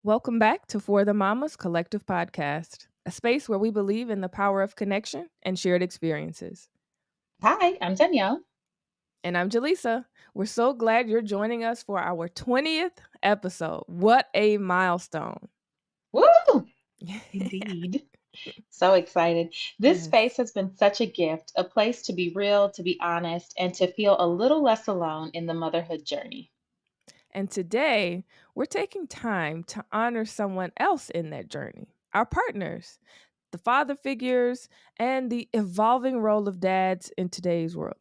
Welcome back to For the Mamas Collective Podcast, a space where we believe in the power of connection and shared experiences. Hi, I'm Danielle. And I'm Jaleesa. We're so glad you're joining us for our 20th episode. What a milestone! Woo! Indeed. So excited. This Yes. space has been such a gift, a place to be real, to be honest, and to feel a little less alone in the motherhood journey. And today, we're taking time to honor someone else in that journey, our partners, the father figures, and the evolving role of dads in today's world.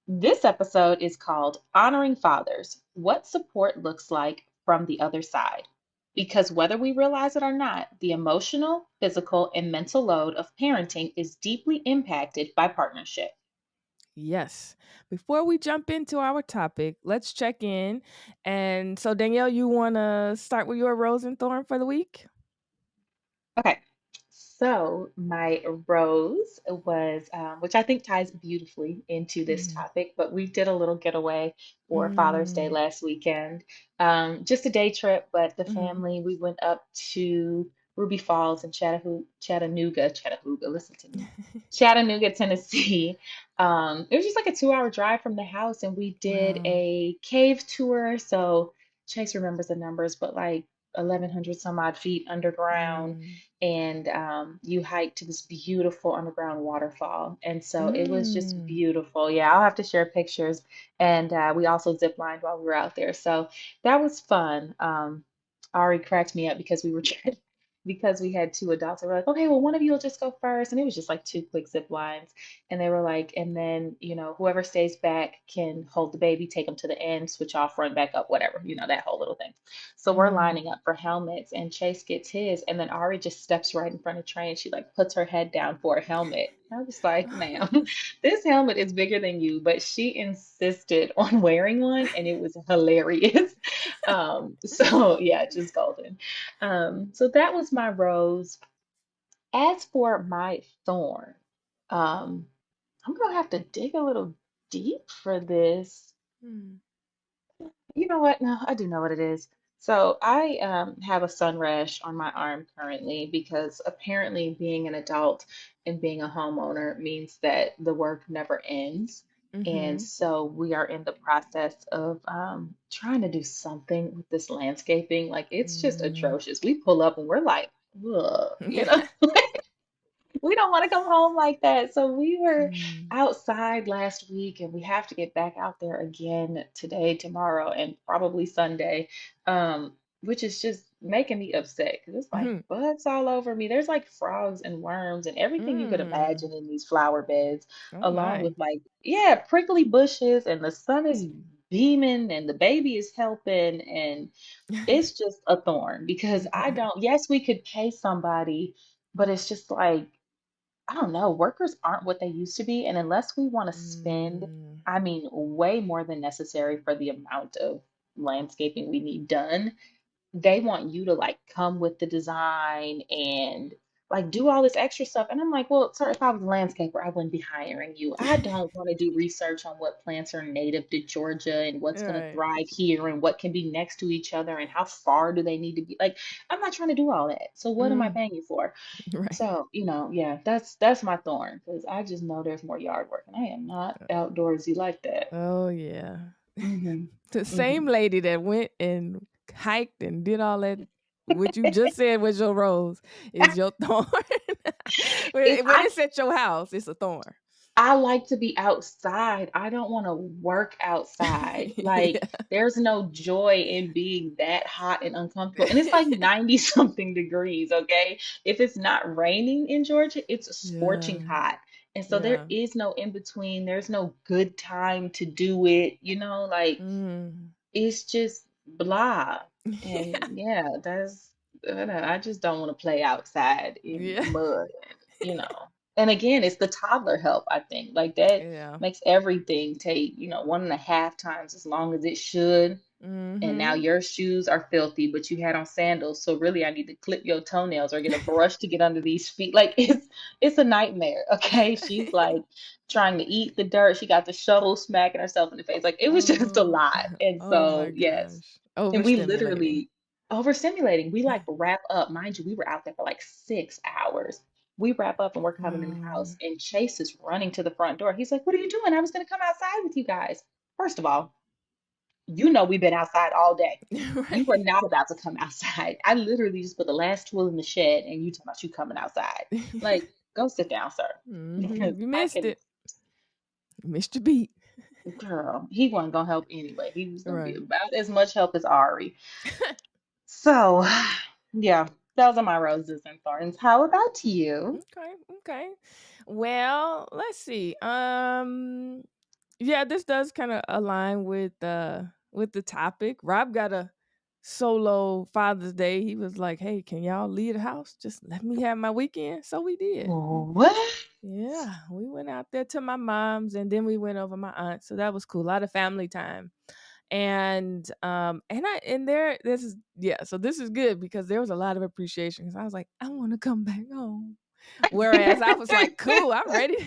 This episode is called Honoring Fathers: What Support Looks Like from the Other Side. Because whether we realize it or not, the emotional, physical, and mental load of parenting is deeply impacted by partnership. Yes. Before we jump into our topic, let's check in. And so, Danielle, you want to start with your rose and thorn for the week? Okay, so my rose was, which I think ties beautifully into this Mhm. topic, but we did a little getaway for Father's Day Mm. last weekend. Just a day trip, but the Mhm. family, we went up to Ruby Falls in Chattanooga, listen to me, Chattanooga, Tennessee. It was just like a 2-hour drive from the house, and we did Wow. a cave tour. So Chase remembers the numbers, but like 1,100 some odd feet underground, Mm. and you hike to this beautiful underground waterfall. And so it was just Mm. beautiful. Yeah, I'll have to share pictures. And we also zip lined while we were out there. So that was fun. Ari cracked me up because we were because we had two adults. They were like, okay, well, one of you will just go first. And it was just like two quick zip lines. And they were like, and then, whoever stays back can hold the baby, take them to the end, switch off, run back up, whatever, that whole little thing. So we're Mm. lining up for helmets, and Chase gets his, and then Ari just steps right in front of Trey, and she like puts her head down for a helmet. I was like, ma'am, this helmet is bigger than you, but she insisted on wearing one, and it was hilarious. So yeah, just golden. So that was my rose. As for my thorn, um, I'm gonna have to dig a little deep for this. Mm. You know what? No, I do know what it is. So I have a sun rash on my arm currently because apparently being an adult and being a homeowner means that the work never ends. And Mhm. so we are in the process of trying to do something with this landscaping. Like it's just Mm. atrocious. We pull up and we're like, ugh. We don't want to come home like that. So we were Mm. outside last week, and we have to get back out there again today, tomorrow, and probably Sunday, which is just making me upset because it's like Mhm. bugs all over me. There's like frogs and worms and everything you could Mm. imagine in these flower beds, Oh along my. with like, yeah, prickly bushes, and the sun is beaming, and the baby is helping, and it's just a thorn because yes, we could pay somebody, but it's just like, I don't know, workers aren't what they used to be. And unless we want to spend, Mm. I mean, way more than necessary for the amount of landscaping we need done, they want you to like come with the design and like do all this extra stuff. And I'm like, well, sir, if I was a landscaper, I wouldn't be hiring you. I don't want to do research on what plants are native to Georgia and what's going to Right. thrive here and what can be next to each other and how far do they need to be. Like, I'm not trying to do all that. So what am I Mm. paying you for? Right. So, yeah, that's my thorn because I just know there's more yard work and I am not outdoorsy like that. Oh yeah. Hmm. The Hmm. same lady that went and hiked and did all that, what you just said was your rose, is your thorn. If When I it's at your house, it's a thorn. I like to be outside. I don't want to work outside. Like, Yeah. there's no joy in being that hot and uncomfortable. And it's like 90 something degrees, okay? If it's not raining in Georgia, it's scorching Yeah. hot. And so there Yeah. is no in between. There's no good time to do it, like Mm. it's just blah. Yeah. And yeah, I don't know, I just don't want to play outside in Yeah. mud, And again, it's the toddler help, I think. Like that Yeah. makes everything take, 1.5 times as long as it should. And now Mhm. your shoes are filthy, but you had on sandals. So really I need to clip your toenails or get a brush to get under these feet. Like it's a nightmare. Okay. She's like trying to eat the dirt. She got the shovel smacking herself in the face. Like it was just a Oh. lot. And Oh so my yes. gosh. And we Overstimulating. literally, overstimulating. We like wrap up. Mind you, we were out there for like 6 hours. We wrap up and we're coming in the house, Mm. and Chase is running to the front door. He's like, "What are you doing? I was going to come outside with you guys." First of all, you know we've been outside all day. You were Right. not about to come outside. I literally just put the last tool in the shed, and you talking about you coming outside. Like, go sit down, sir. Because You I missed can, it. You missed your beat. girl, he wasn't gonna help anyway. He was gonna be Right. about as much help as Ari. So, yeah, those are my roses and thorns. How about you? Okay, okay. Well, let's see. Yeah, this does kind of align with the topic. Rob got a solo Father's Day. He was like, "Hey, can y'all leave the house? Just let me have my weekend." So we did. What? Yeah, we went out there to my mom's and then we went over my aunt. So that was cool. A lot of family time. And I and there this is yeah, so this is good because there was a lot of appreciation because I was like, I want to come back home. Whereas I was like, cool, I'm ready.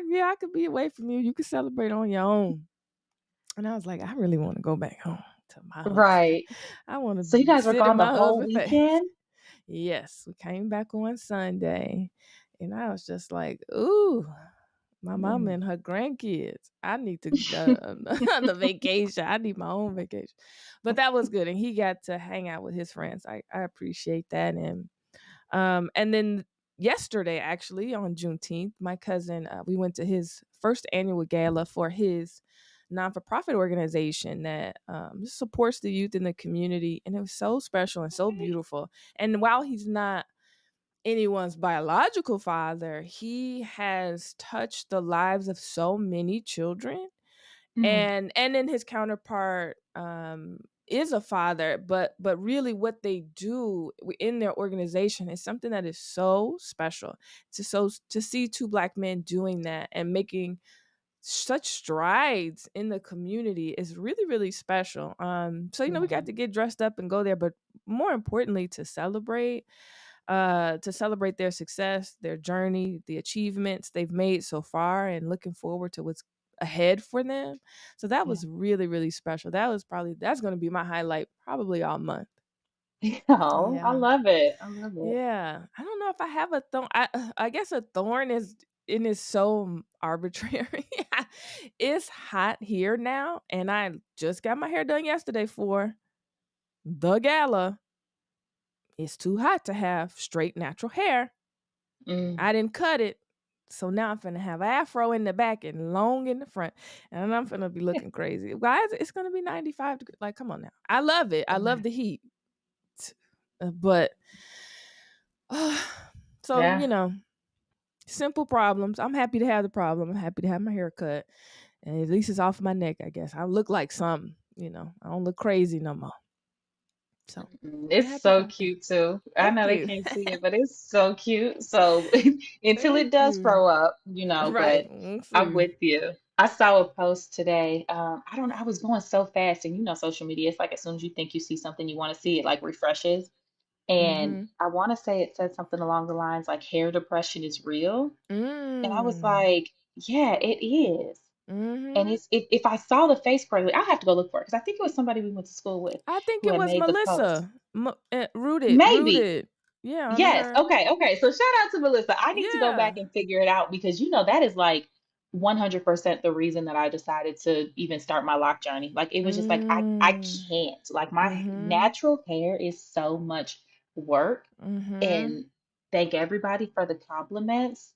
Yeah, I could be away from you. You can celebrate on your own. And I was like, I really want to go back home to my husband. Right. I want So you to guys were sit in gone the my whole husband's face. weekend? Yes, we came back on Sunday. And I was just like, ooh, my mom Mm. and her grandkids. I need to the vacation. I need my own vacation. But that was good. And he got to hang out with his friends. I appreciate that. And then yesterday, actually, on Juneteenth, my cousin, we went to his first annual gala for his non-for-profit organization that supports the youth in the community. And it was so special and so beautiful. And while he's not anyone's biological father, he has touched the lives of so many children. Mm, And then his counterpart is a father, but really what they do in their organization is something that is so special. To see two black men doing that and making such strides in the community is really really special. So we got mhm. to get dressed up and go there, but more importantly to celebrate their success, their journey, the achievements they've made so far, and looking forward to what's ahead for them. So that Yeah. was really, really special. That's going to be my highlight probably all month. Oh, I Yeah. love it. I love it. Yeah. I don't know if I have a thorn. I guess a thorn is so arbitrary. It's hot here now, and I just got my hair done yesterday for the gala. It's too hot to have straight natural hair. Mm, I didn't cut it. So now I'm finna have afro in the back and long in the front. And I'm finna be looking crazy. Guys, it's gonna be 95 degrees. Like, come on now. I love it. I love yeah. the heat. But so, Yeah. simple problems. I'm happy to have the problem. I'm happy to have my hair cut. And at least it's off my neck, I guess. I look like something. I don't look crazy no more. So Mm, I'm it's happy so about that. cute too. I Thank know they you. can't see it, but it's so cute. So until it Thank does you. grow up, Right. but We'll I'm see. with you. I saw a post today. I don't know, I was going so fast, and social media, it's like as soon as you think you see something you want to see, it like refreshes. And Mm-hmm. I want to say it said something along the lines like hair depression is real. And I was Mm. like, yeah, it is. And Mhm. if I saw the face correctly, I have to go look for it because I think it was somebody we went to school with I think who it had was made the post. Melissa. Rooted, Maybe. rooted. Yeah, on Yes. her. Okay. Okay. So shout out to Melissa. I need to go back Yeah. and figure it out because that is like 100% the reason that I decided to even start my lock journey. Like it was just like I Mm. can't. Like my Mhm. natural hair is so much work, Mhm. and thank everybody for the compliments.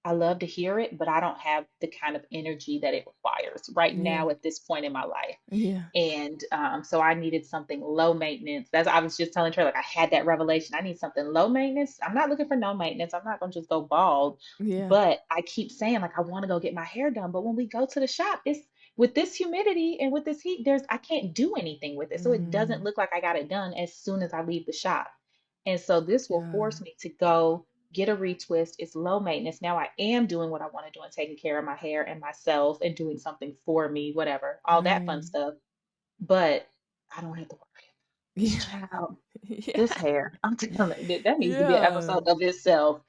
I love to hear it, but I don't have the kind of energy that it requires right Yeah. now at this point in my life. Yeah. And so I needed something low maintenance. That's I was just telling her like I had that revelation. I need something low maintenance. I'm not looking for no maintenance. I'm not gonna just go bald. Yeah. But I keep saying like I want to go get my hair done. But when we go to the shop, it's with this humidity and with this heat, I can't do anything with it. So it doesn't Mm. look like I got it done as soon as I leave the shop. And so this will Yeah. force me to go get a retwist. It's low maintenance. Now I am doing what I want to do and taking care of my hair and myself and doing something for me, whatever, all that fun Right. stuff, but I don't have to worry about this Yeah. child. Yeah. This hair. I'm telling you, that needs to be an Yeah. episode of itself.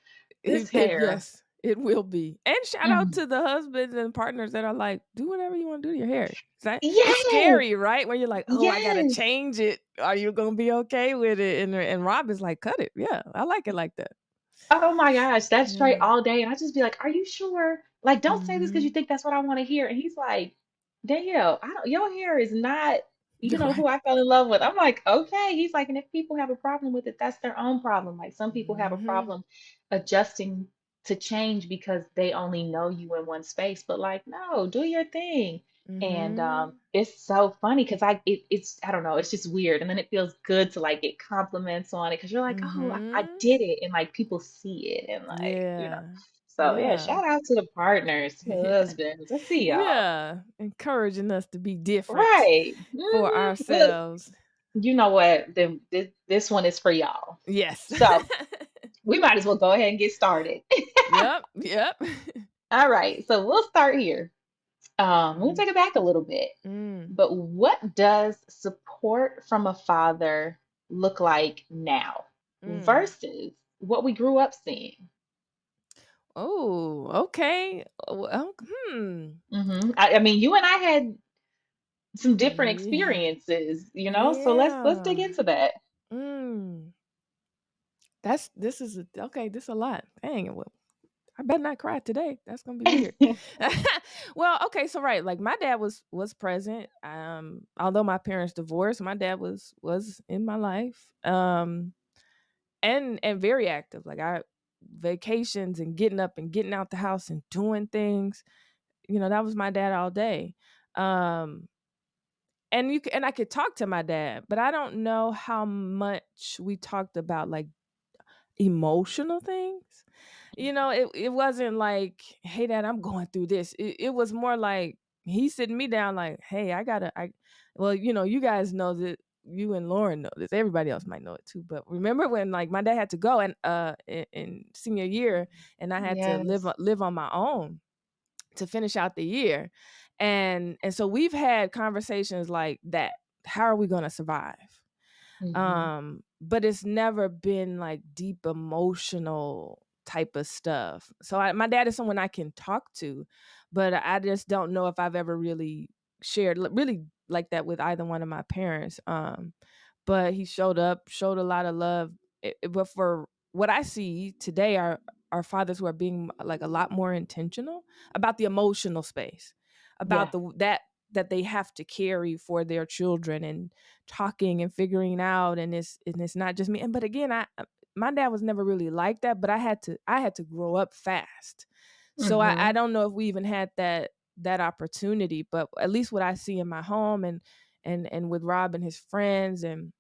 This If hair. yes. It will be. And shout out Mm. to the husbands and partners that are like, "Do whatever you wanna do to your hair." It's Yes, scary, right? When you're like, "Oh, I gotta yes. change it. Are you gonna be okay with it?" And Rob is like, "Cut it." Yeah, I like it like that. Oh my gosh, that's straight Yeah. all day, and I just be like, "Are you sure? Like, don't say this because you Mhm. think that's what I wanna hear." And he's like, "Danielle, I don't your hair is not, Right. who I fell in love with." I'm like, "Okay." He's like, "And if people have a problem with it, that's their own problem." Like, some people have a Mhm. problem adjusting to change because they only know you in one space, but, like, no, do your thing. And, Mhm. it's so funny because it's I don't know, it's just weird, and then it feels good to, like, get compliments on it because 'cause you're like, "Oh, I Mhm. did it," and, like, people see it and, Yeah. so, yeah, Yeah. shout out to the partners, to the Yeah. husbands. I see y'all. Yeah. Encouraging us to be different Right. for Look, ourselves. you know what? Then this one is for y'all. Yes. So, we might as well go ahead and get started. Yep, yep. All right, so we'll start here. We'll Mhm. take it back a little bit. Mm, But what does support from a father look like now mm. versus what we grew up seeing? Oh, okay. Hmm. I mean, you and I had some different Yeah. experiences, so let's dig Yeah. into that. Mm. This is okay, this a lot. Dang it. Well, I better not cry today. That's gonna be weird. Well, okay, so right, like my dad was present. Although my parents divorced, my dad was in my life. And very active. Like I vacations and getting up and getting out the house and doing things. That was my dad all day. Um and I could talk to my dad, but I don't know how much we talked about like emotional things. It wasn't like, "Hey dad, I'm going through this." It was more like he sitting me down like, "Hey, I well, you guys know that you and Lauren know this. Everybody else might know it too. But remember when like my dad had to go and in senior year and I had to live Yes. live on my own to finish out the year. And so we've had conversations like that. How are we going to survive? Hmm. But it's never been like deep emotional type of stuff. So my dad is someone I can talk to, but I just don't know if I've ever really shared really like that with either one of my parents. But he showed up, showed a lot of love. But for what I see today are fathers who are being like a lot more intentional about the emotional space, about Yeah. that they have to carry for their children and talking and figuring out, and it's not just me. And but again, my dad was never really like that, but I had to grow up fast. So I Hmm. don't know if we even had that opportunity, but at least what I see in my home and with Rob and his friends and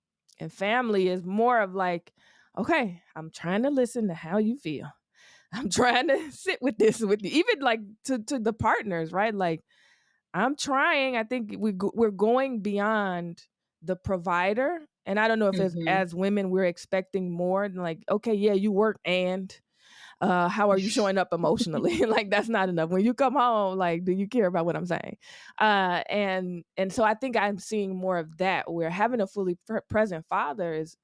family is more of like, okay, I'm trying to listen to how you feel. I'm trying to sit with this with you, even like to the partners, right? Like I'm trying. I think we're going beyond the provider, and I don't know if Hmm. as women we're expecting more than like, okay, yeah, you work, and how are you showing up emotionally? Like that's not enough. When you come home, like, do you care about what I'm saying? And so I think I'm seeing more of that, where having a fully present father is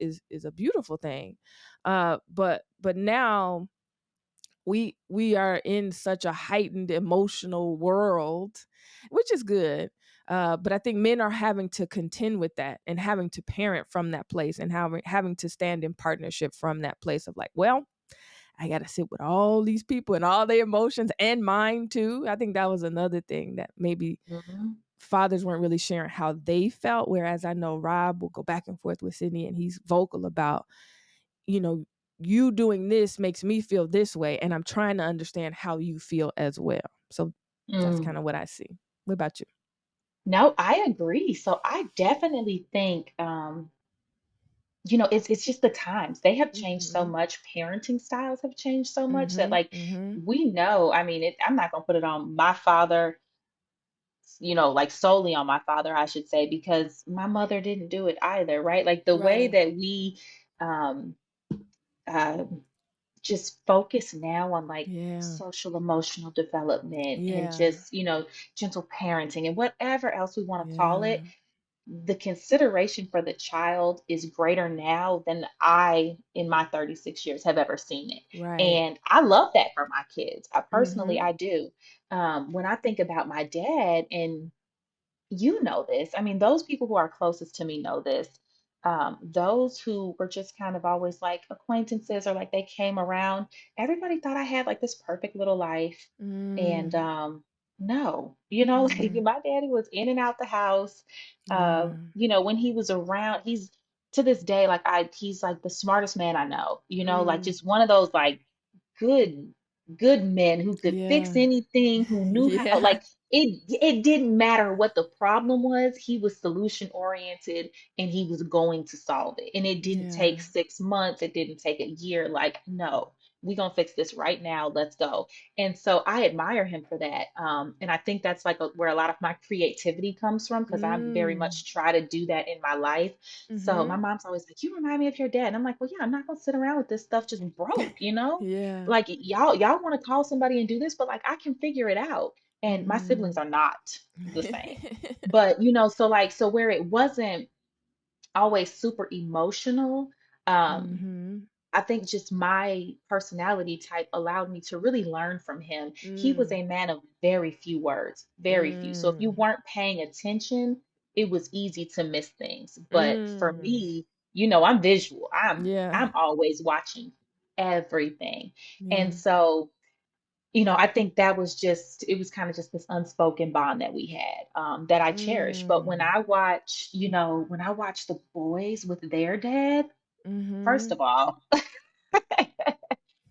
a beautiful thing, but now we are in such a heightened emotional world, which is good. But I think men are having to contend with that and having to parent from that place and having to stand in partnership from that place of like, well, I got to sit with all these people and all their emotions and mine too. I think that was another thing that maybe Hmm. fathers weren't really sharing how they felt. Whereas I know Rob will go back and forth with Sydney and he's vocal about, you know, you doing this makes me feel this way. And I'm trying to understand how you feel as well. So that's Mm. kind of what I see. What about you? No, I agree. So I definitely think, it's just the times. They have changed so Mhm. much. Parenting styles have changed so much that, Mhm. like, Mhm. we know. I mean, I'm not gonna put it on my father, like solely on my father, I should say, because my mother didn't do it either, right? Like the way Right. that we um, uh, just focus now on like Yeah. social emotional development and Yeah. just, gentle parenting and whatever else we want to call it. Yeah. the consideration for the child is greater now than I, in my 36 years, have ever seen it. Right. And I love that for my kids. I personally, Mhm. I do. When I think about my dad, and you know this, I mean, those people who are closest to me know this. Those who were just kind of always like acquaintances or like they came around, everybody thought I had like this perfect little life. And Mm. no, like Mm. my daddy was in and out the house. Yeah. When he was around, he's to this day, like he's like the smartest man I know, like Mm. just one of those like good, good men who could fix Yeah. anything, who knew how, Yeah. like, it didn't matter what the problem was. He was solution oriented and he was going to solve it. And it didn't take Yeah. 6 months. It didn't take a year. Like, no, we're gonna fix this right now. Let's go. And so I admire him for that. And I think that's like where a lot of my creativity comes from because I very Mm. much try to do that in my life. So my Mhm. mom's always like, "You remind me of your dad." And I'm like, "Well, yeah, I'm not gonna sit around with this stuff just broke. Yeah. Like y'all want to call somebody and do this, but like I can figure it out." And my siblings Mm. are not the same. But so where it wasn't always super emotional, um, Mhm. I think just my personality type allowed me to really learn from him. He was Mm. a man of very few words, very few. So if you Mm. weren't paying attention, it was easy to miss things. But for Mm. me, I'm visual. Yeah. I'm always watching everything. And Yeah. so I think that was just, it was kind of just this unspoken bond that we had, that I cherish. But when Mm. I watch, when I watch the boys with their dad, first Mhm. of all,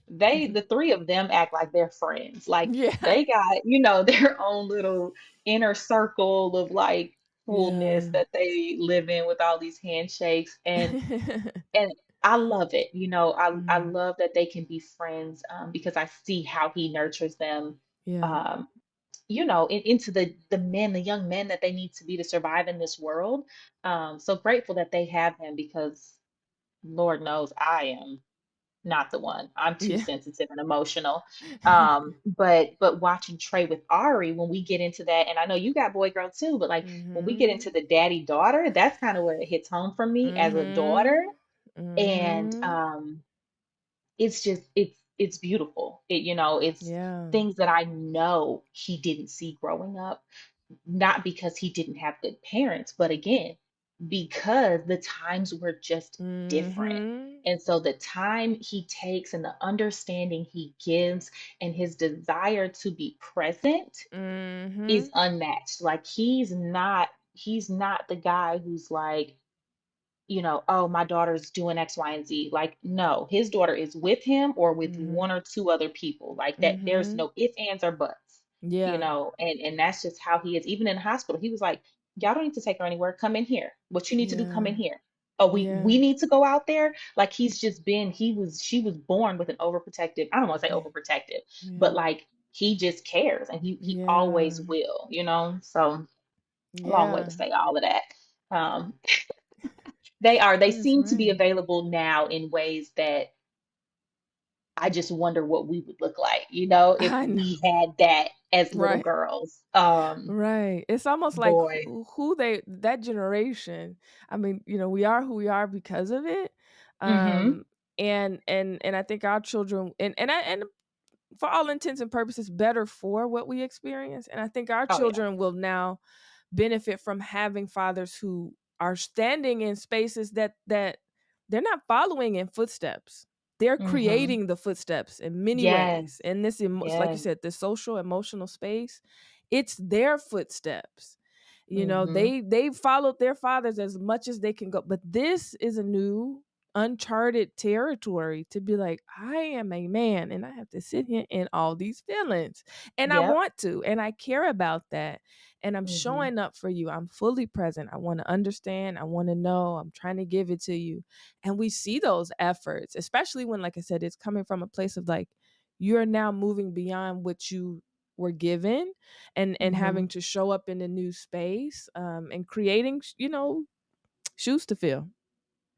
the three of them act like they're friends. Like Yeah. they got, their own little inner circle of like coolness Yeah. that they live in with all these handshakes. And I love it. I Mm. love that they can be friends, because I see how he nurtures them, Yeah. um, into the young men that they need to be to survive in this world. So grateful that they have him because Lord knows I am not the one. I'm too Yeah. sensitive and emotional. But watching Trey with Ari, when we get into that, and I know you got boy girl too, but like when we get Mhm. into the daddy daughter, that's kind of where it hits home for me as a daughter. Mhm. And Mhm. it's just it's beautiful. It's Yeah. things that I know he didn't see growing up, not because he didn't have good parents, but again, because the times were just different. Mhm. And so the time he takes and the understanding he gives and his desire to be present is Mhm. unmatched. Like he's not the guy who's like, oh, my daughter's doing X, Y, and Z. Like, no, his daughter is with him or with one Mhm. or two other people. Like that, there's Mhm. no ifs, ands, or buts, Yeah. and that's just how he is. Even in the hospital, he was like, y'all don't need to take her anywhere. Come in here. What you need to do, come Yeah. in here. Oh, we Yeah. need to go out there. Like she was born with an overprotective, I don't want to say Yeah. overprotective, but Yeah. like he just cares and he always Yeah. will. So long way to Yeah. say all of that. Um, they That's seem to be right. available now in ways that I just wonder what we would look like, if I know. we had that as little Right. girls. Right. It's almost like Boy. who they that generation. I mean, we are who we are because of it. Mhm. Um and I think our children and for all intents and purposes better for what we experience. And I think our Oh yeah. children will now benefit from having fathers who are standing in spaces that they're not following in footsteps. They're Mhm. creating the footsteps in many ways. Yes. And this like you Yes. said, the social emotional space, it's their footsteps. Mhm. They followed their fathers as much as they can go. But this is a new uncharted territory to be like, I am a man and I have to sit here in all these feelings. And I Yep. want to, and I care about that, and I'm Mhm. showing up for you. I'm fully present. I want to understand. I want to know. I'm trying to give it to you. And we see those efforts, especially when, like I said, it's coming from a place of like, you're now moving beyond what you were given and having Mhm. to show up in a new space and creating, shoes to fill.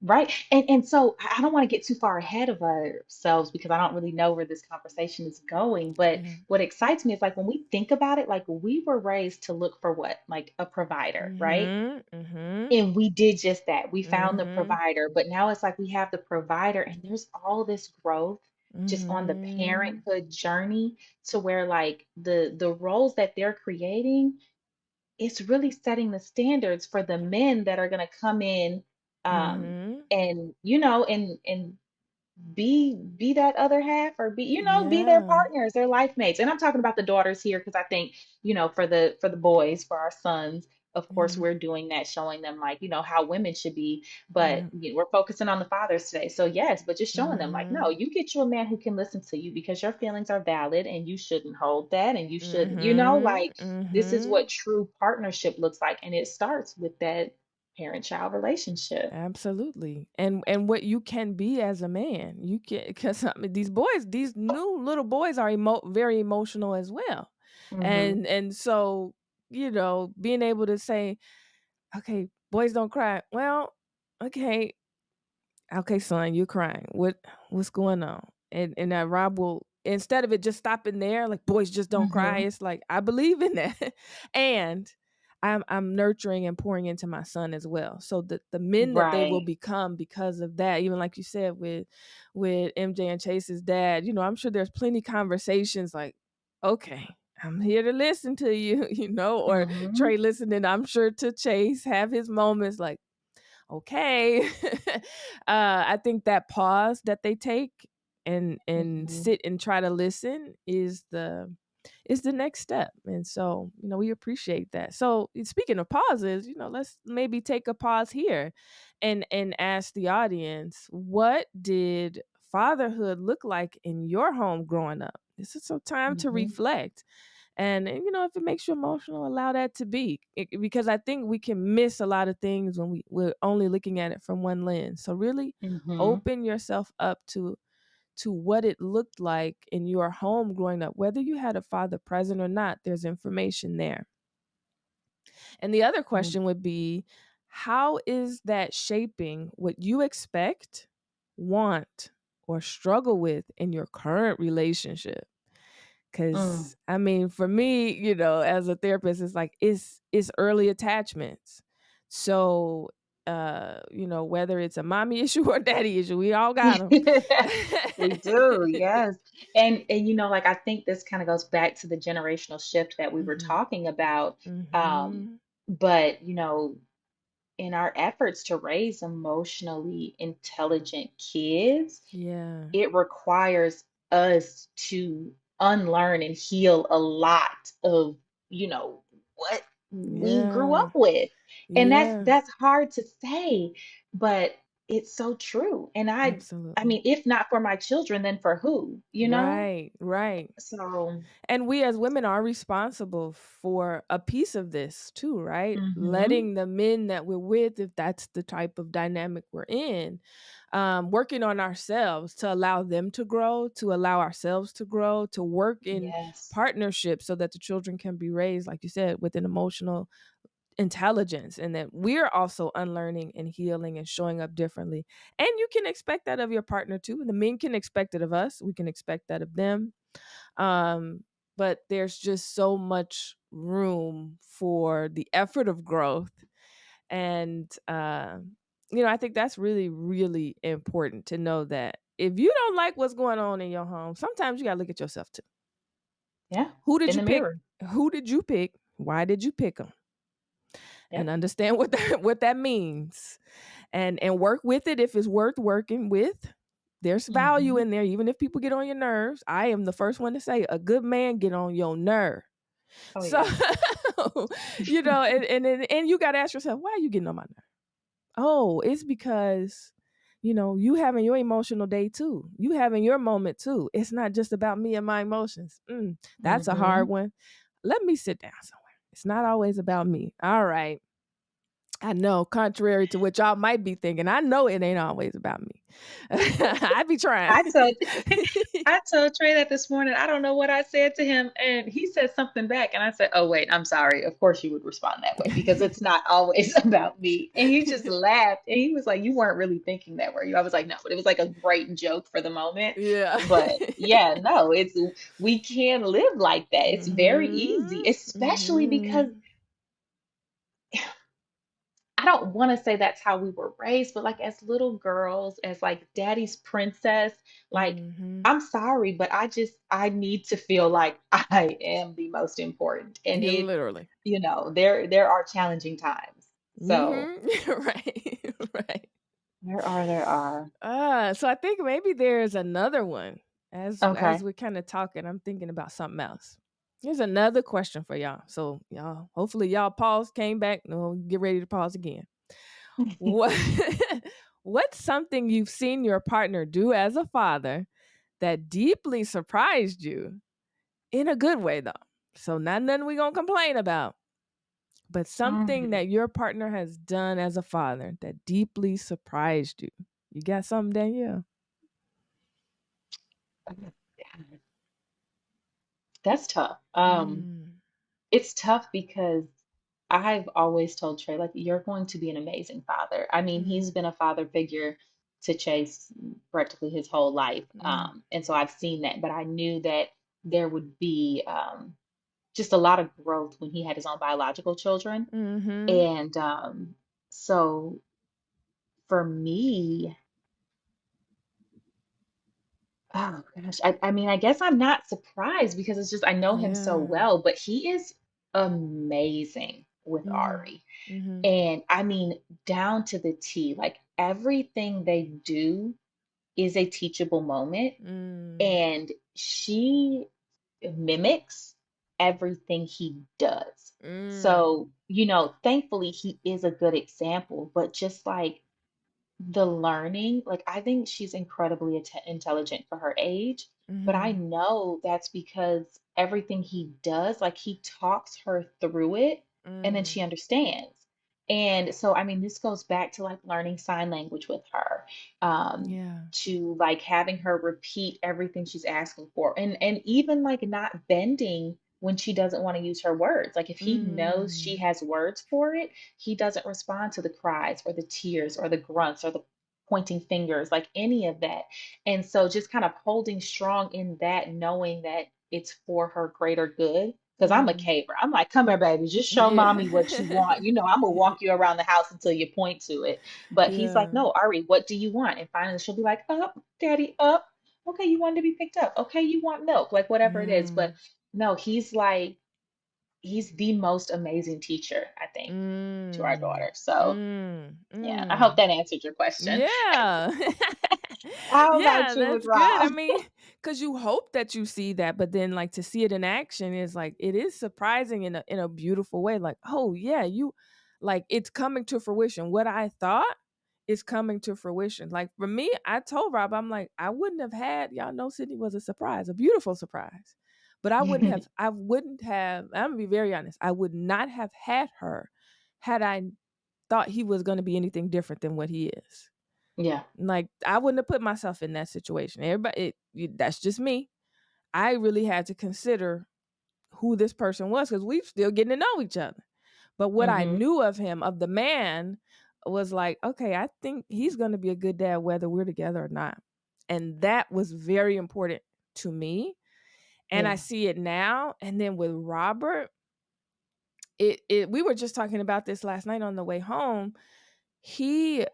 Right. And so I don't want to get too far ahead of ourselves because I don't really know where this conversation is going. But Yeah. what excites me is like when we think about it, like we were raised to look for what? Like a provider, right? Mhm. Mhm. And we did just that. We found the Mhm. provider, but now it's like we have the provider, and there's all this growth just on the Mhm. parenthood journey to where like the roles that they're creating, it's really setting the standards for the men that are going to come in, Mhm. and and be that other half, or be their Yeah. partners, their life mates. And I'm talking about the daughters here because I think, for the boys, for our sons, of course Mhm. we're doing that, showing them like, how women should be. But Yeah. we're focusing on the fathers today. So yes, but just showing them like, no, Mhm. you get you a man who can listen to you because your feelings are valid and you shouldn't hold that, and you shouldn't, Mhm. like, this is Mhm. what true partnership looks like. And it starts with that parent-child relationship. Absolutely. And what you can be as a man. You can, because I mean, these boys, these new little boys are very emotional as well. Hmm. And so, being able to say, "Okay, boys don't cry." Well, okay, okay, son, you're crying. What's going on? And that Rob will, instead of it just stopping there, like boys just don't cry. Hmm. It's like I believe in that, and I'm nurturing and pouring into my son as well. So the men that they will Right. become because of that, even like you said with MJ and Chase's dad, I'm sure there's plenty conversations like, okay, I'm here to listen to you, or Mhm, Trey listening, I'm sure, to Chase, have his moments like, okay. I think that pause that they take and mhm, sit and try to listen is the next step. And so, we appreciate that. So, speaking of pauses, let's maybe take a pause here and ask the audience, what did fatherhood look like in your home growing up? This is some time to mhm, reflect. And if it makes you emotional, allow that to be. Because I think we can miss a lot of things when we're only looking at it from one lens. So really mhm, open yourself up to what it looked like in your home growing up. Whether you had a father present or not, there's information there. And the other mm, question would be, how is that shaping what you expect, want, or struggle with in your current relationship? mm, 'Cause, I mean, for me, as a therapist, it's like it's early attachments. So, whether it's a mommy issue or daddy issue, we all got them. We do, yes. And like I think this kind of goes back to the generational shift that we were Mhm. talking about. Um, Mhm. but in our efforts to raise emotionally intelligent kids, Yeah. it requires us to unlearn and heal a lot of, what we grew up Yeah. with. And that's Yeah. that's hard to say, but it's so true. And I Absolutely. mean, if not for my children, then for who, you know? Right, right. So, And we as women are responsible for a piece of this too, right? mhm. Letting the men that we're with, if that's the type of dynamic we're in, working on ourselves to allow them to grow, to allow ourselves to grow, to work in Yes. partnership so that the children can be raised, like you said, with an emotional intelligence, and that we're also unlearning and healing and showing up differently. And you can expect that of your partner too. And the men can expect it of us. We can expect that of them. um, but there's just so much room for the effort of growth. And, I think that's really, really important to know that if you don't like what's going on in your home, sometimes you got to look at yourself too. Yeah. Who did In you the pick? mirror. Who did you pick? Why did you pick them? And Yep. understand what that means, and work with it if it's worth working with. There's value Mhm. in there, even if people get on your nerves. I am the first one to say a good man get on your nerve. Oh So, yeah. and you got to ask yourself, why are you getting on my nerve? Oh, it's because, you having your emotional day too. You having your moment too. It's not just about me and my emotions. That's a hard Mhm. one. Let me sit down somewhere. It's not always about me. All right. I know, contrary to what y'all might be thinking, I know it ain't always about me. I be trying. I told I told Trey that this morning. I don't know what I said to him, and he said something back, and I said, "Oh wait, I'm sorry. Of course you would respond that way because it's not always about me." And he just laughed, and he was like, "You weren't really thinking that, were you?" I was like, "No," but it was like a great joke for the moment. Yeah. But yeah, no, it's we can live like that. It's very easy, Mhm. especially because Mhm. I don't want to say that's how we were raised, but like as little girls, as like daddy's princess, like Mhm. I'm sorry, but I need to feel like I am the most important. And Yeah, it, literally. there are challenging times. So Mhm. Right. Right. there are. So I think maybe there's another one. As Okay. we're kind of talking, I'm thinking about something else. Here's another question for y'all. So y'all, hopefully y'all pause, came back, no, get ready to pause again. What what's something you've seen your partner do as a father that deeply surprised you in a good way though? So not nothing we gonna complain about, but something Mhm. that your partner has done as a father that deeply surprised you. You got something, Danielle? That's tough. Mm. It's tough because I've always told Trey, like, you're going to be an amazing father. I mean, Mm. he's been a father figure to Chase practically his whole life. Mm. And so I've seen that, but I knew that there would be just a lot of growth when he had his own biological children. Mhm. And so for me, oh gosh, I mean, I guess I'm not surprised because it's just I know him so Yeah. well, but he is amazing with Mhm. Ari. Mhm. And I mean, down to the T, like everything they do is a teachable moment. Mm. And she mimics everything he does. Mm. So, thankfully, he is a good example, but just like the learning, like I think she's incredibly intelligent for her age, but I Mhm. know that's because everything he does, like he talks her through it and then Mm. she understands. And so, I mean, this goes back to like learning sign language with her, Yeah. to like having her repeat everything she's asking for, and even like not bending when she doesn't want to use her words. Like if he knows she Mm. has words for it, he doesn't respond to the cries or the tears or the grunts or the pointing fingers, like any of that. And so just kind of holding strong in that, knowing that it's for her greater good. Because I'm a Mm. caver. I'm like, come here, baby, just show Yeah. mommy what you want. I'm gonna walk you around the house until you point to it. But he's like, Yeah. no, Ari, what do you want? And finally she'll be like, up, daddy, up. Okay, you want to be picked up. Okay, you want milk, like whatever it is. Yeah. But no, he's the most amazing teacher, I think, to our Mm. daughter. So, Mm. yeah, I hope Mm. that answered your question. Yeah. How about Yeah, you with that's good. I Rob? mean, because you hope that you see that, but then like to see it in action is like it is surprising in a beautiful way. Like, oh yeah, you like it's coming to fruition. What I thought is coming to fruition. Like for me, I told Rob, I'm like, I wouldn't have had y'all know Sydney was a surprise, a beautiful surprise. But I wouldn't have, I'm gonna be very honest, I would not have had her had I thought he was gonna be anything different than what he is. Yeah. Like I wouldn't have put myself in that situation. That's just me. I really had to consider who this person was because we still getting to know each other. But what I Mhm. knew of him, of the man, was like, okay, I think he's going to be a good dad whether we're together or not. And that was very important to me. And I Yeah. see it now. And then with Robert, it we were just talking about this last night on the way home. He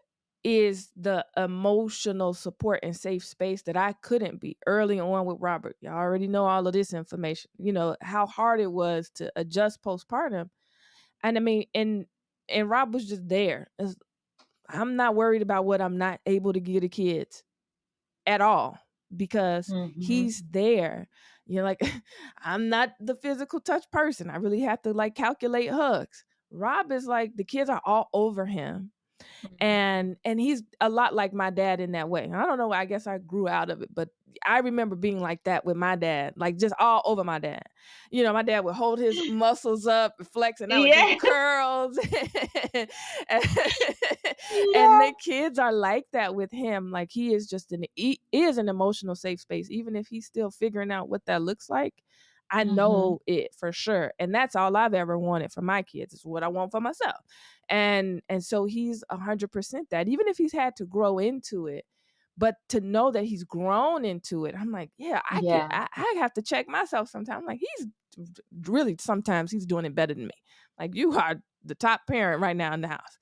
is the emotional support and safe space that I couldn't be early on with Robert. Y'all already know all of this information. You know how hard it was to adjust postpartum. And I mean, and Rob was just there. I'm not worried about what I'm not able to give the kids at all because Mhm. he's there. Like I'm not the physical touch person. I really have to like calculate hugs. Rob is like the kids are all over him. Mhm. And he's a lot like my dad in that way. I don't know, I guess I grew out of it, but I remember being like that with my dad, like just all over my dad. You know, my dad would hold his muscles up, flex, and I would do the Yeah. curls. and and Yeah. the kids are like that with him. Like he is just he is an emotional safe space, even if he's still figuring out what that looks like. I Mhm. know it for sure. And that's all I've ever wanted for my kids. Is what I want for myself. And so he's 100% that, even if he's had to grow into it, but to know that he's grown into it, I'm like, yeah, Yeah. I have to check myself sometimes. Like he's really, sometimes he's doing it better than me. Like you are the top parent right now in the house.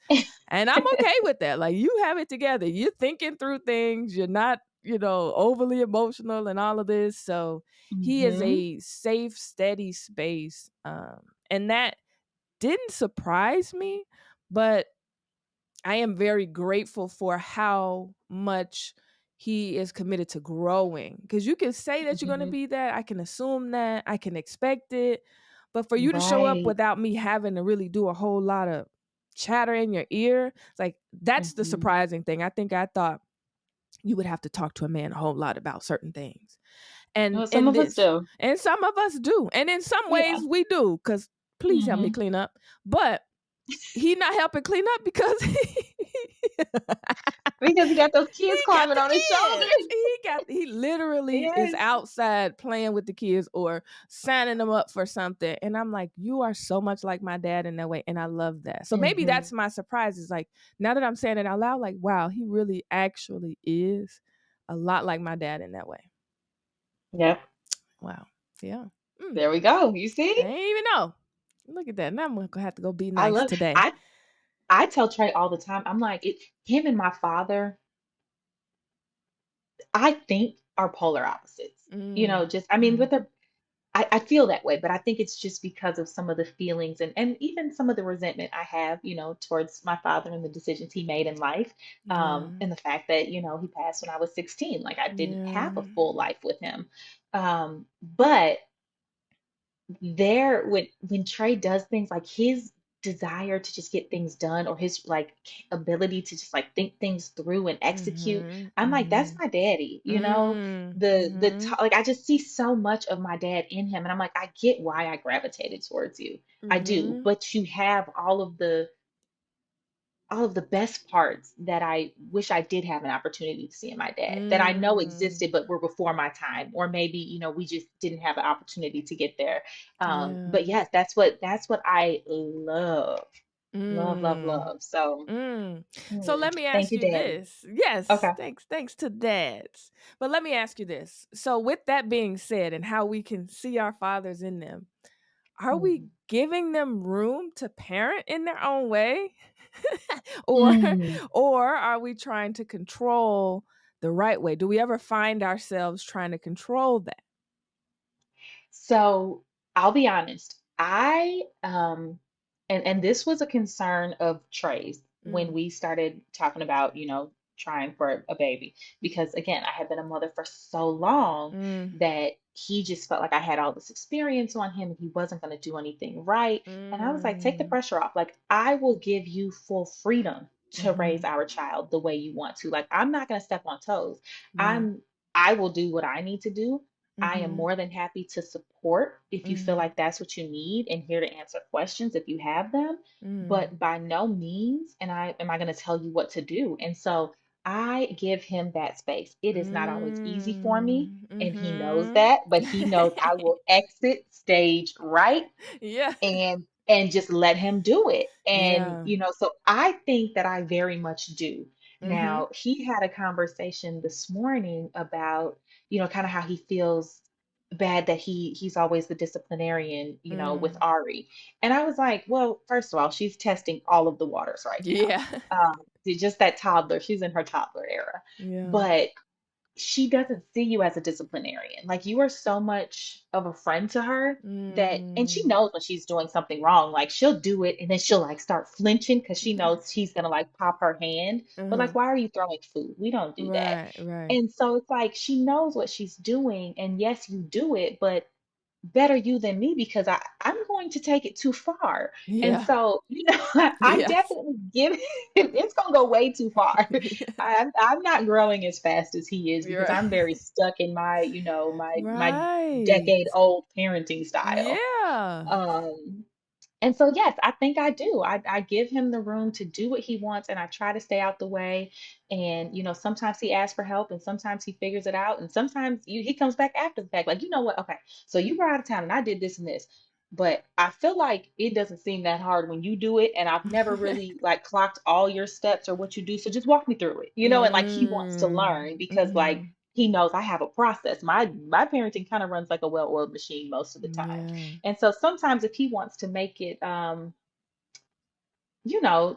And I'm okay with that. Like you have it together. You're thinking through things. You're not, overly emotional and all of this. So he is Mhm. a safe, steady space. And that didn't surprise me, but I am very grateful for how much he is committed to growing. Because you can say that you're going to Mhm. be that. I can assume that. I can expect it. But for you to show up Right. without me having to really do a whole lot of chatter in your ear, it's like that's the Mhm. surprising thing. I thought you would have to talk to a man a whole lot about certain things. And Well, some in of us this, do. and some of us do. And in some Yeah. ways we do, because please help me Mhm. clean up. But he not helping clean up because Because he got those he kids got climbing the on his kids. shoulders. He literally is Yes. outside playing with the kids or signing them up for something. And I'm like, you are so much like my dad in that way. And I love that. So maybe that's Mhm. my surprise, is like, now that I'm saying it out loud, like, wow, he really actually is a lot like my dad in that way. Yep. Wow. Yeah. Mm, There we go. You see? I didn't even know. Look at that. Now I'm gonna have to go be I nice love today. I tell Trey all the time, I'm like, him and my father, I think are polar opposites. Mm, Just I mean, mm, with a I feel that way, but I think it's just because of some of the feelings and even some of the resentment I have, towards my father and the decisions he made in life. yeah. And the fact that, he passed when I was 16. Like I didn't have a Yeah. full life with him. But when Trey does things like his desire to just get things done or his like ability to just like think things through and execute, Mhm. I'm like, that's Mhm. my daddy, Mm. the Mhm. like I just see so much of my dad in him, and I'm like, I get why I gravitated towards you. I do, Mhm. but you have all of the best parts that I wish I did have an opportunity to see in my dad that I know Mm. existed but were before my time, or maybe we just didn't have an opportunity to get there. But Yeah. yes, that's what I love, love, Mm. love. So Mm. So let me thank ask you, you Daddy. this. Yes, Okay. thanks to dads. But let me ask you this. So with that being said, and how we can see our fathers in them, are we Mhm. giving them room to parent in their own way? or Mm. or are we trying to control the right way? Do we ever find ourselves trying to control that? So I'll be honest. And this was a concern of Trey's when Mm. we started talking about, trying for a baby. Because again, I had been a mother for so long Mm. that he just felt like I had all this experience on him and he wasn't going to do anything right. And I was like, take the Mm. pressure off. Like, I will give you full freedom to raise Mhm. our child the way you want to. Like, I'm not going to step on toes. Yeah. I will do what I need to do. I am Mhm. more than happy to support if you feel Mhm. like that's what you need and here to answer questions if you have them. Mm. But by no means am I going to tell you what to do. And so I give him that space. It is not always easy for me, Mm. and he knows Mhm. that, but he knows I will exit stage right Yeah. and just let him do it. And Yeah. so I think that I very much do. Mhm. Now, he had a conversation this morning about, kind of how he feels bad that he's always the disciplinarian, with Mm. Ari. And I was like, well, first of all, she's testing all of the waters right Yeah. now. Just that toddler, she's in her toddler era. Yeah. But she doesn't see you as a disciplinarian. Like, you are so much of a friend to her and she Mm. knows when she's doing something wrong. Like, she'll do it and then she'll like start flinching because she knows she's gonna like pop her hand. But like, Uh-huh. why are you throwing food? We don't do that. Right, right. And so it's like she knows what she's doing. And yes, you do it, but better you than me because I'm going to take it too far. And Yeah. so, I Yes. definitely give it's gonna go way too far. I'm not growing as fast as he is You're because right. I'm very stuck in my Right. decade old parenting style. Yeah. Um, and so, yes, I think I do. I give him the room to do what he wants, and I try to stay out the way. And sometimes he asks for help, and sometimes he figures it out, and sometimes he comes back after the fact, like, you know what? Okay, so you were out of town, and I did this and this. But I feel like it doesn't seem that hard when you do it, and I've never really like clocked all your steps or what you do. So just walk me through it, and like he wants to Mm. learn because like Mhm. he knows I have a process. My parenting kind of runs like a well-oiled machine most of the time. Yeah. And so sometimes if he wants to make it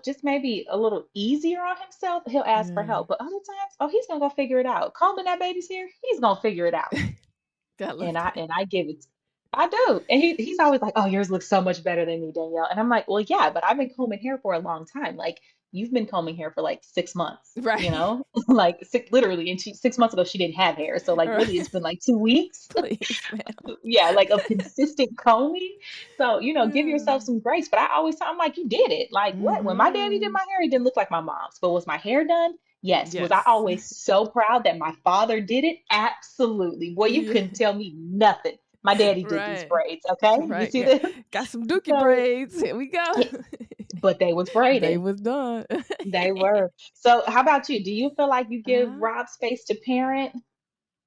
just maybe a little easier on himself, he'll ask for Yeah. help. But other times, oh, he's gonna go figure it out. Combing that baby's hair, he's gonna figure it out. I love And I that. and I give it I do. And he's always like, "Oh, yours looks so much better than me, Danielle." And I'm like, "Well, yeah, but I've been combing hair for a long time. Like, you've been combing hair for like 6 months, you Right. know?" Like, literally, and 6 months ago she didn't have hair. So like Right. really it's been like 2 weeks. Please, ma'am. Yeah, like of consistent combing. So, give Yeah. yourself some grace. But I always tell I'm like, you did it. Like what? When my daddy did Mhm. my hair, it didn't look like my mom's. But was my hair done? Yes. Was I Yes. always so proud that my father did it? Absolutely. Boy, you Yeah. couldn't tell me nothing. My daddy did these Right. braids, okay? You Right. see this? Got some dookie So, braids. Here we go. it- but they was They braided. was done. They were. So, how about you? Do you feel like you give Uh-huh. Rob space to parent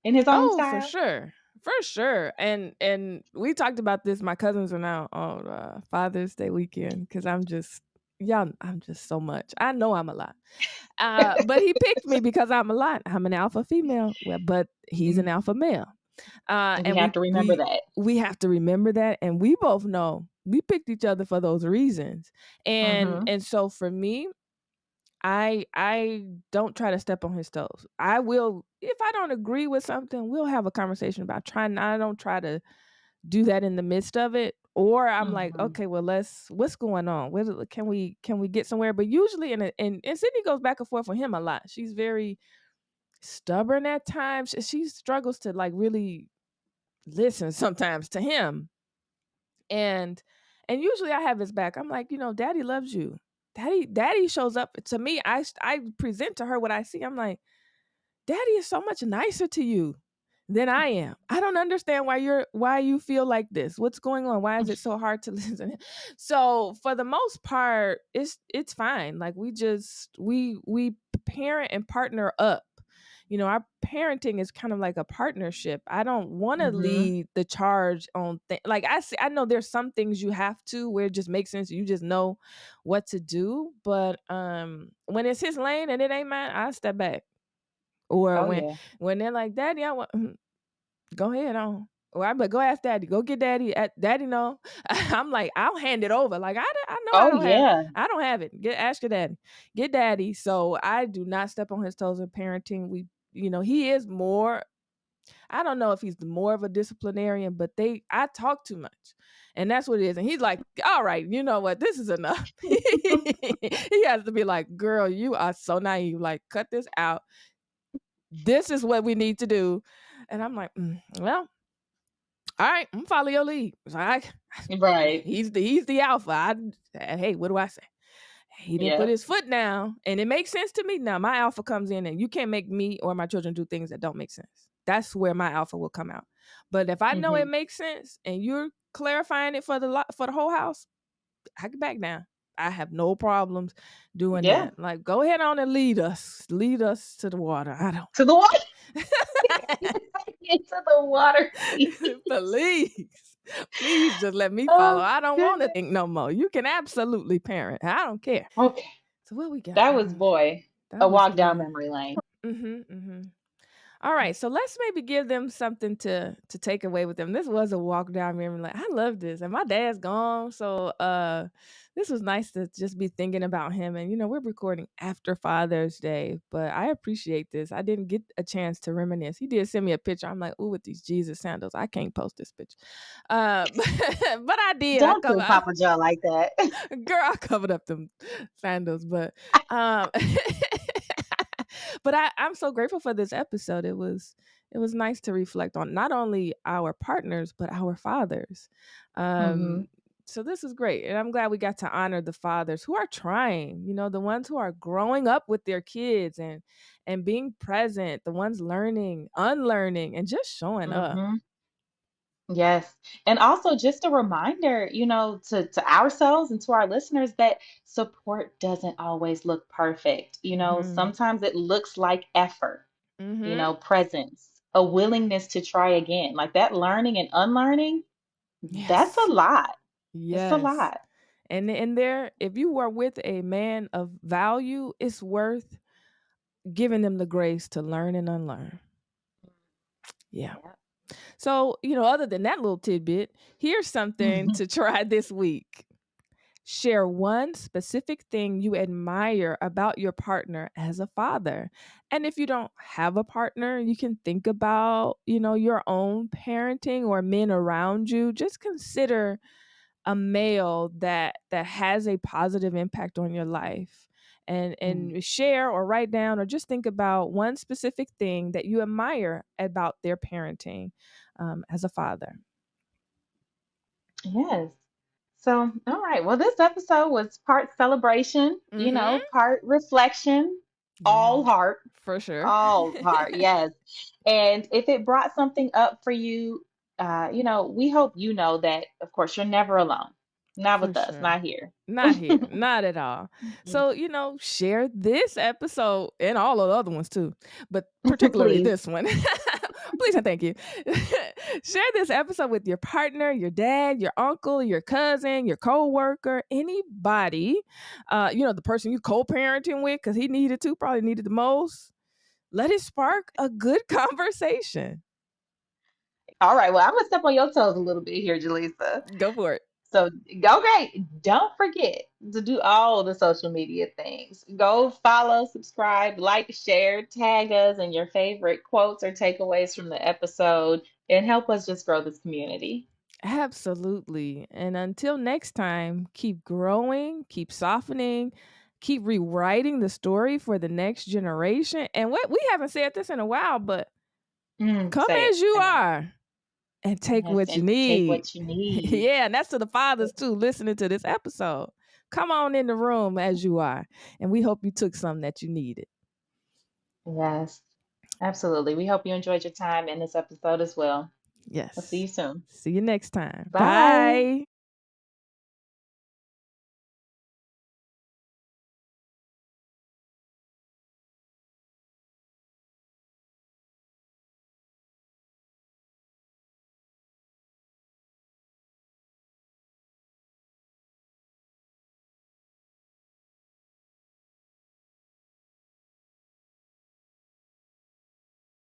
in his own Oh, for style? sure. For sure. And we talked about this. My cousins are now on Father's Day weekend because I'm just so much. I know I'm a lot. But he picked me because I'm a lot. I'm an alpha female, well, but he's an alpha Mhm. male. We And have to remember that. we have to remember that, and we both know we picked each other for those reasons. Mhm. And so for me, I don't try to step on his toes. I will if I don't agree with something, we'll have a conversation about trying. I don't try to do that in the midst of it. Or I'm like, Mhm. okay, well, what's going on? Can we get somewhere? But usually, and Sydney goes back and forth with him a lot. She's very stubborn at times. She struggles to like really listen sometimes to him. And usually I have his back. I'm like, daddy loves you. Daddy shows up to me. I present to her what I see. I'm like, daddy is so much nicer to you than I am. I don't understand why you feel like this. What's going on? Why is it so hard to listen? So for the most part, it's fine. Like we parent and partner up. Our parenting is kind of like a partnership. I don't want to Mhm. lead the charge on like I know there's some things you have to where it just makes sense. You just know what to do. But when it's his lane and it ain't mine, I step back. Or Oh, when yeah. they're like, "Daddy, I want," go ahead on. Or I'm like, "Go ask daddy. Go get daddy. Daddy, no." I'm like, I'll hand it over. Like I know Oh, yeah. I don't have it. Ask your daddy. Get daddy. So I do not step on his toes in parenting. He is more. I don't know if he's more of a disciplinarian, but I talk too much. And that's what it is. And he's like, all right, you know what? This is enough. He has to be like, girl, you are so naive. Like, cut this out. This is what we need to do. And I'm like, well, all right, I'm gonna follow your lead. So Right. he's the alpha. Hey, what do I say? He didn't put Yep. his foot down, and it makes sense to me now. My alpha comes in, and you can't make me or my children do things that don't make sense. That's where my alpha will come out. But if I know it Mhm. makes sense, and you're clarifying it for the whole house, I can back down. I have no problems doing Yeah. that. Like, go ahead on and lead us to the water. I don't To the water. Into the water, please. Please, please just let me follow. Oh, I don't want to goodness. think no more. You can absolutely parent. I don't care. Okay. So what we got? That was, boy, That a was walk down good. memory lane. Mm-hmm. All right, so let's maybe give them something to take away with them. This was a walk down memory lane. I love this, and my dad's gone, so this was nice to just be thinking about him. And we're recording after Father's Day, but I appreciate this. I didn't get a chance to reminisce. He did send me a picture. I'm like, ooh, with these Jesus sandals, I can't post this picture, but I did. Don't do Papa Joe like that. Girl, I covered up them sandals, but um but I'm so grateful for this episode. It was nice to reflect on not only our partners but our fathers. Um Mhm. So this is great. And I'm glad we got to honor the fathers who are trying, the ones who are growing up with their kids and being present, the ones learning, unlearning, and just showing up. Hmm. Yes. And also just a reminder, to ourselves and to our listeners that support doesn't always look perfect. Mhm. Sometimes it looks like effort, Mhm. presence, a willingness to try again. Like that learning and unlearning, that's a Yes. lot. It's a Yes. lot. And there, if you are with a man of value, it's worth giving them the grace to learn and unlearn. Yeah. Yeah. So, other than that little tidbit, here's something to try this week. Share one specific thing you admire about your partner as a father. And if you don't have a partner, you can think about, your own parenting or men around you. Just consider a male that has a positive impact on your life, Mm. and share or write down or just think about one specific thing that you admire about their parenting, as a father. Yes. So, all right. Well, this episode was part celebration, Mm-hmm. part reflection, Yeah, all heart, for sure. all heart. Yes. And if it brought something up for you, we hope you know that, of course, you're never alone. Not For with us, sure. not here. Not here, not at all. Mm-mm. So, share this episode and all of the other ones too, but particularly Please. this one. Please and thank you. Share this episode with your partner, your dad, your uncle, your cousin, your coworker, anybody, the person you co-parenting with, because he needed to, probably needed the most. Let it spark a good conversation. All right. Well, I'm going to step on your toes a little bit here, Jaleesa. Go for it. So go great. Don't forget to do all the social media things. Go follow, subscribe, like, share, tag us and your favorite quotes or takeaways from the episode and help us just grow this community. Absolutely. And until next time, keep growing, keep softening, keep rewriting the story for the next generation. And what we haven't said this in a while, but come Say it. as you I know. are and take Yes, what you and take need. what you need. Yeah, and that's to the fathers too, listening to this episode. Come on in the room as you are. And we hope you took something that you needed. Yes, absolutely. We hope you enjoyed your time in this episode as well. I'll see Yes. you soon. See you next time. Bye. Bye.